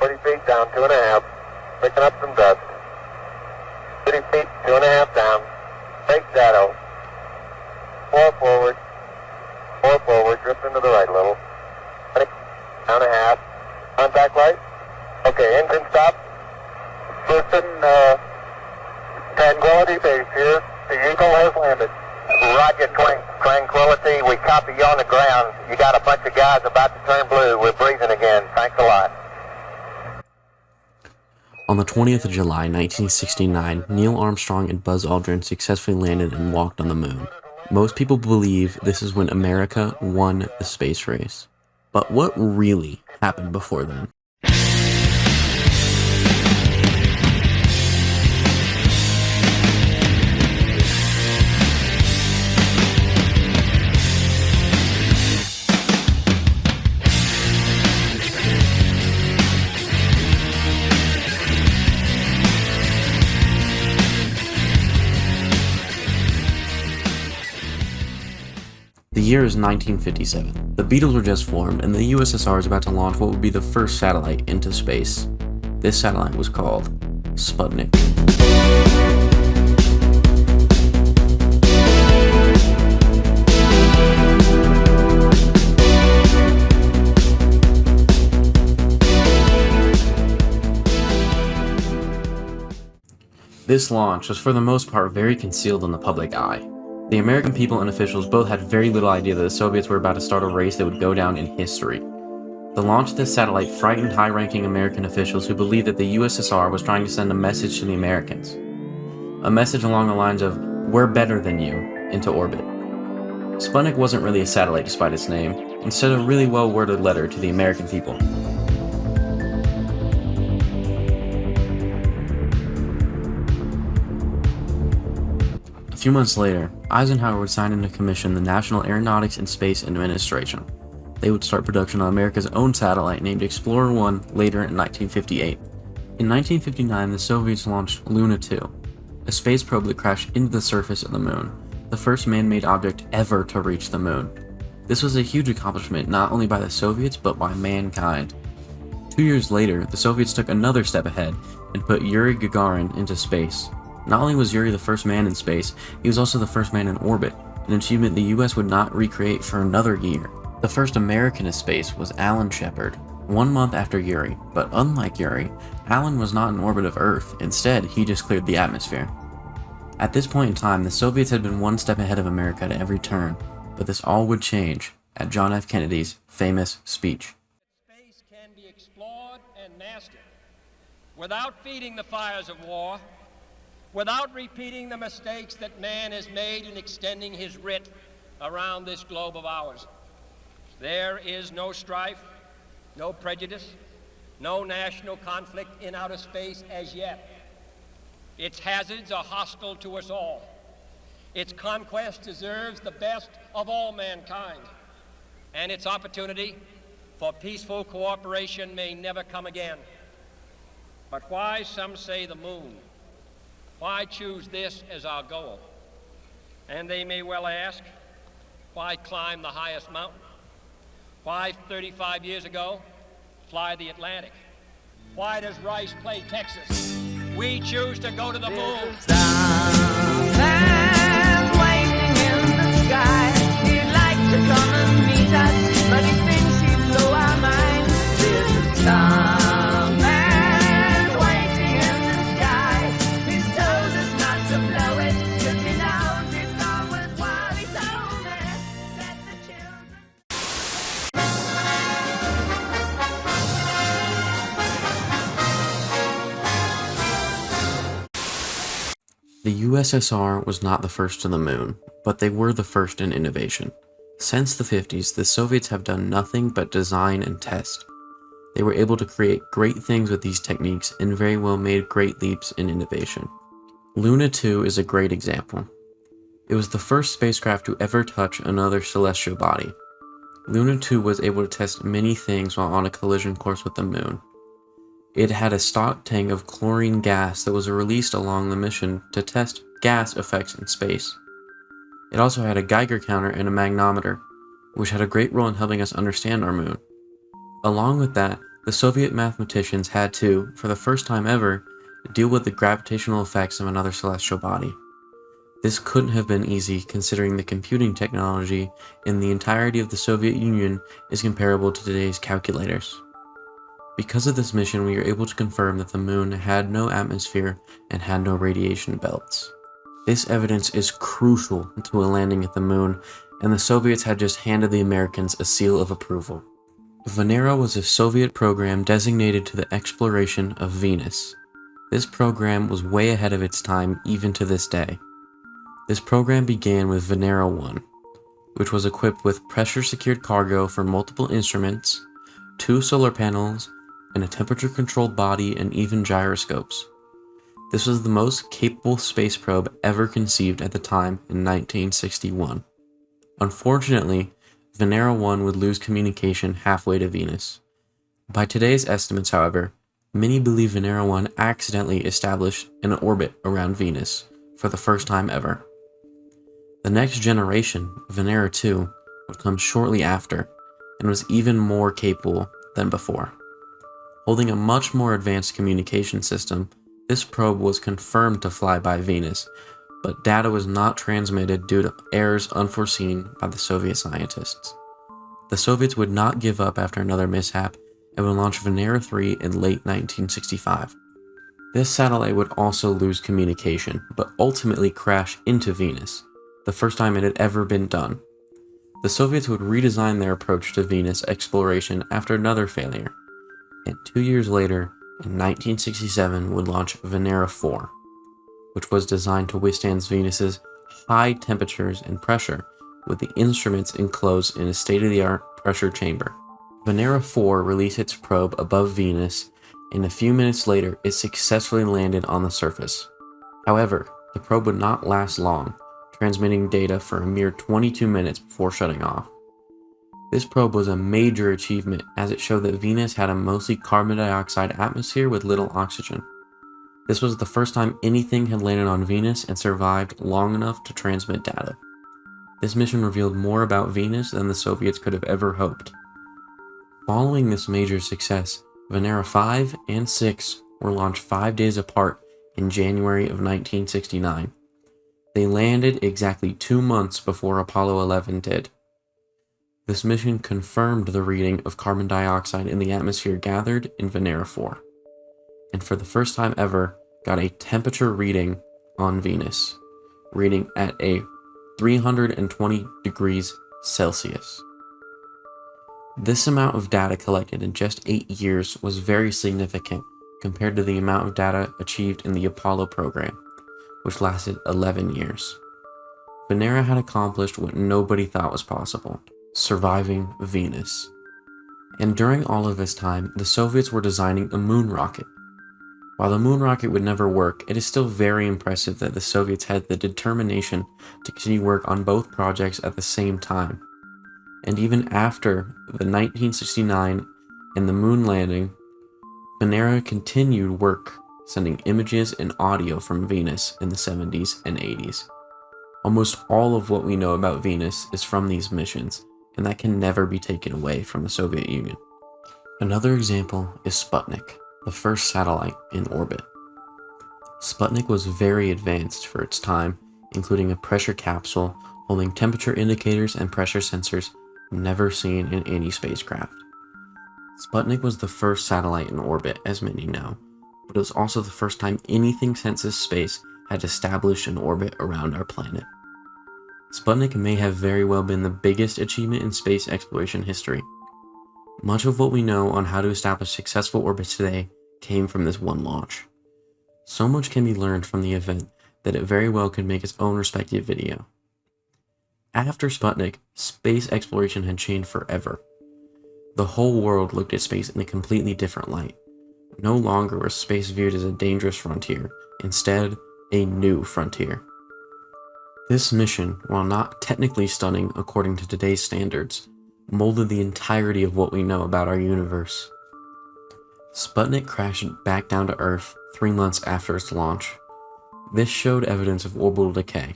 40 feet down, 2.5. Picking up some dust. 30 feet, 2.5 down. Break shadow. 4 forward. 4 forward. Drift into the right a little. 20, down a half. Contact light. Okay, engine stop. Houston, Tranquility Base here. The Eagle has landed. Roger, Tranquility. We copy you on the ground. You got a bunch of guys about to turn blue. We're breathing again. Thanks a lot. On the 20th of July, 1969, Neil Armstrong and Buzz Aldrin successfully landed and walked on the moon. Most people believe this is when America won the space race. But what really happened before then? The year is 1957. The Beatles were just formed, and the USSR is about to launch what would be the first satellite into space. This satellite was called Sputnik. This launch was for the most part very concealed in the public eye. The American people and officials both had very little idea that the Soviets were about to start a race that would go down in history. The launch of this satellite frightened high-ranking American officials who believed that the USSR was trying to send a message to the Americans. A message along the lines of, "We're better than you," into orbit. Sputnik wasn't really a satellite despite its name, instead a really well-worded letter to the American people. A few months later, Eisenhower would sign into commission the National Aeronautics and Space Administration. They would start production on America's own satellite named Explorer 1 later in 1958. In 1959, the Soviets launched Luna 2, a space probe that crashed into the surface of the moon, the first man-made object ever to reach the moon. This was a huge accomplishment not only by the Soviets but by mankind. 2 years later, the Soviets took another step ahead and put Yuri Gagarin into space. Not only was Yuri the first man in space, he was also the first man in orbit, an achievement the US would not recreate for another year. The first American in space was Alan Shepard, 1 month after Yuri, but unlike Yuri, Alan was not in orbit of Earth. Instead, he just cleared the atmosphere. At this point in time, the Soviets had been one step ahead of America at every turn, but this all would change at John F. Kennedy's famous speech. Space can be explored and mastered without feeding the fires of war, without repeating the mistakes that man has made in extending his writ around this globe of ours. There is no strife, no prejudice, no national conflict in outer space as yet. Its hazards are hostile to us all. Its conquest deserves the best of all mankind, and its opportunity for peaceful cooperation may never come again. But why, some say, the moon? Why choose this as our goal? And they may well ask, why climb the highest mountain? Why, 35 years ago, fly the Atlantic? Why does Rice play Texas? We choose to go to the moon. Starman waiting in the sky. He'd like to come and meet us, but he thinks he'd blow our minds. There's a starman waiting in the sky. He's told us not to blow it, 'cause he knows it's all worthwhile. He told me that the children... The USSR was not the first to the moon, but they were the first in innovation. Since the 50s, the Soviets have done nothing but design and test. They were able to create great things with these techniques and very well made great leaps in innovation. Luna 2 is a great example. It was the first spacecraft to ever touch another celestial body. Luna 2 was able to test many things while on a collision course with the moon. It had a stock tank of chlorine gas that was released along the mission to test gas effects in space. It also had a Geiger counter and a magnometer, which had a great role in helping us understand our moon. Along with that, the Soviet mathematicians had to, for the first time ever, deal with the gravitational effects of another celestial body. This couldn't have been easy considering the computing technology in the entirety of the Soviet Union is comparable to today's calculators. Because of this mission, we were able to confirm that the moon had no atmosphere and had no radiation belts. This evidence is crucial to a landing at the moon, and the Soviets had just handed the Americans a seal of approval. Venera was a Soviet program designated to the exploration of Venus. This program was way ahead of its time even to this day. This program began with Venera 1, which was equipped with pressure-secured cargo for multiple instruments, 2 solar panels, and a temperature-controlled body and even gyroscopes. This was the most capable space probe ever conceived at the time in 1961. Unfortunately, Venera 1 would lose communication halfway to Venus. By today's estimates, however, many believe Venera 1 accidentally established an orbit around Venus for the first time ever. The next generation, Venera 2, would come shortly after and was even more capable than before. Holding a much more advanced communication system, this probe was confirmed to fly by Venus, but data was not transmitted due to errors unforeseen by the Soviet scientists. The Soviets would not give up after another mishap and would launch Venera 3 in late 1965. This satellite would also lose communication, but ultimately crash into Venus, the first time it had ever been done. The Soviets would redesign their approach to Venus exploration after another failure, and 2 years later, in 1967, would launch Venera 4, which was designed to withstand Venus's high temperatures and pressure with the instruments enclosed in a state-of-the-art pressure chamber. Venera 4 released its probe above Venus, and a few minutes later it successfully landed on the surface. However, the probe would not last long, transmitting data for a mere 22 minutes before shutting off. This probe was a major achievement as it showed that Venus had a mostly carbon dioxide atmosphere with little oxygen. This was the first time anything had landed on Venus and survived long enough to transmit data. This mission revealed more about Venus than the Soviets could have ever hoped. Following this major success, Venera 5 and 6 were launched 5 days apart in January of 1969. They landed exactly 2 months before Apollo 11 did. This mission confirmed the reading of carbon dioxide in the atmosphere gathered in Venera 4, and for the first time ever got a temperature reading on Venus, reading at a 320 degrees Celsius. This amount of data collected in just 8 years was very significant compared to the amount of data achieved in the Apollo program, which lasted 11 years. Venera had accomplished what nobody thought was possible: surviving Venus. And during all of this time, the Soviets were designing a moon rocket. While the moon rocket would never work, it is still very impressive that the Soviets had the determination to continue work on both projects at the same time. And even after the 1969 and the moon landing, Venera continued work sending images and audio from Venus in the 70s and 80s. Almost all of what we know about Venus is from these missions, and that can never be taken away from the Soviet Union. Another example is Sputnik, the first satellite in orbit. Sputnik was very advanced for its time, including a pressure capsule holding temperature indicators and pressure sensors never seen in any spacecraft. Sputnik was the first satellite in orbit, as many know, but it was also the first time anything since this space had established an orbit around our planet. Sputnik may have very well been the biggest achievement in space exploration history. Much of what we know on how to establish successful orbits today came from this one launch. So much can be learned from the event that it very well could make its own respective video. After Sputnik, space exploration had changed forever. The whole world looked at space in a completely different light. No longer was space viewed as a dangerous frontier, instead, a new frontier. This mission, while not technically stunning according to today's standards, molded the entirety of what we know about our universe. Sputnik crashed back down to Earth 3 months after its launch. This showed evidence of orbital decay,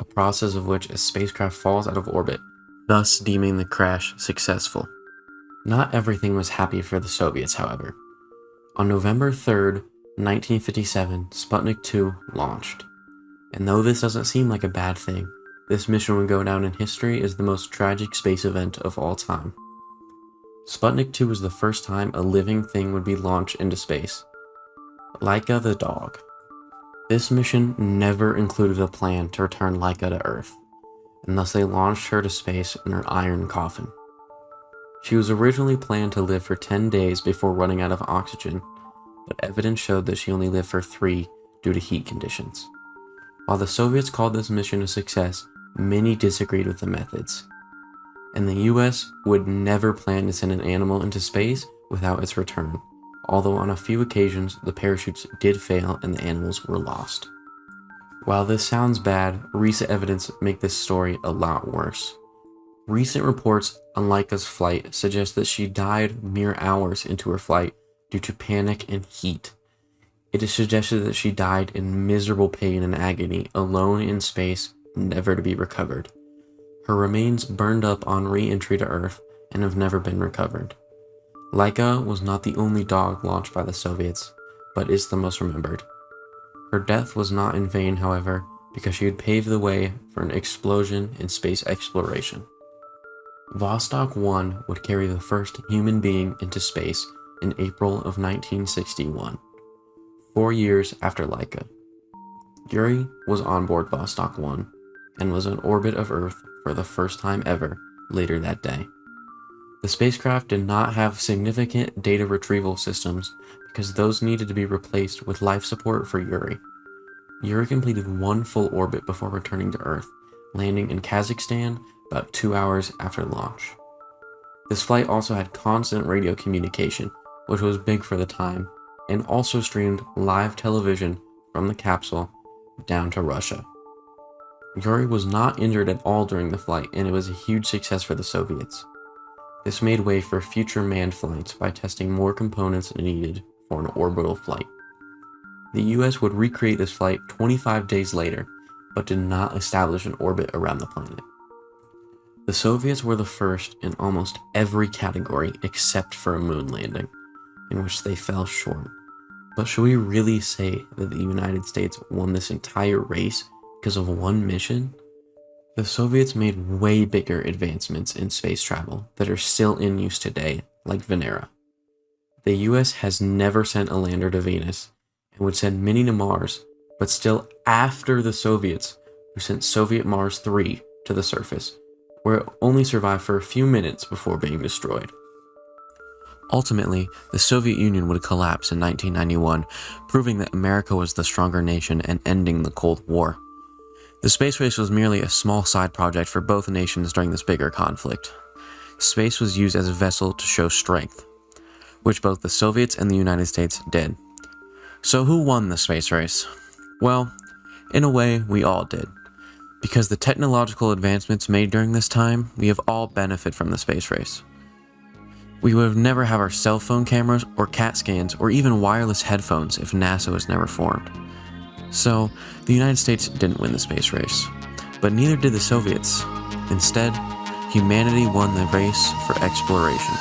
a process of which a spacecraft falls out of orbit, thus deeming the crash successful. Not everything was happy for the Soviets, however. On November 3rd, 1957, Sputnik 2 launched. And though this doesn't seem like a bad thing, this mission would go down in history as the most tragic space event of all time. Sputnik 2 was the first time a living thing would be launched into space. Laika the dog. This mission never included a plan to return Laika to Earth, and thus they launched her to space in her iron coffin. She was originally planned to live for 10 days before running out of oxygen, but evidence showed that she only lived for 3 due to heat conditions. While the Soviets called this mission a success, many disagreed with the methods. And the US would never plan to send an animal into space without its return, although on a few occasions the parachutes did fail and the animals were lost. While this sounds bad, recent evidence make this story a lot worse. Recent reports on Laika's flight suggest that she died mere hours into her flight due to panic and heat. It is suggested that she died in miserable pain and agony, alone in space, never to be recovered. Her remains burned up on re-entry to Earth and have never been recovered. Laika was not the only dog launched by the Soviets, but is the most remembered. Her death was not in vain, however, because she had paved the way for an explosion in space exploration. Vostok 1 would carry the first human being into space in April of 1961, 4 years after Laika. Yuri was on board Vostok 1 and was in orbit of Earth for the first time ever later that day. The spacecraft did not have significant data retrieval systems because those needed to be replaced with life support for Yuri. Yuri completed 1 full orbit before returning to Earth, landing in Kazakhstan about 2 hours after launch. This flight also had constant radio communication, which was big for the time, and also streamed live television from the capsule down to Russia. Yuri was not injured at all during the flight, and it was a huge success for the Soviets. This made way for future manned flights by testing more components needed for an orbital flight. The US would recreate this flight 25 days later, but did not establish an orbit around the planet. The Soviets were the first in almost every category except for a moon landing, in which they fell short. But should we really say that the United States won this entire race because of 1 mission? The Soviets made way bigger advancements in space travel that are still in use today, like Venera. The US has never sent a lander to Venus, and would send many to Mars, but still after the Soviets, who sent Soviet Mars 3 to the surface, where it only survived for a few minutes before being destroyed. Ultimately, the Soviet Union would collapse in 1991, proving that America was the stronger nation and ending the Cold War. The space race was merely a small side project for both nations during this bigger conflict. Space was used as a vessel to show strength, which both the Soviets and the United States did. So who won the space race? Well, in a way, we all did. Because the technological advancements made during this time, we have all benefited from the space race. We would have never had our cell phone cameras or CAT scans or even wireless headphones if NASA was never formed. So, the United States didn't win the space race, but neither did the Soviets. Instead, humanity won the race for exploration.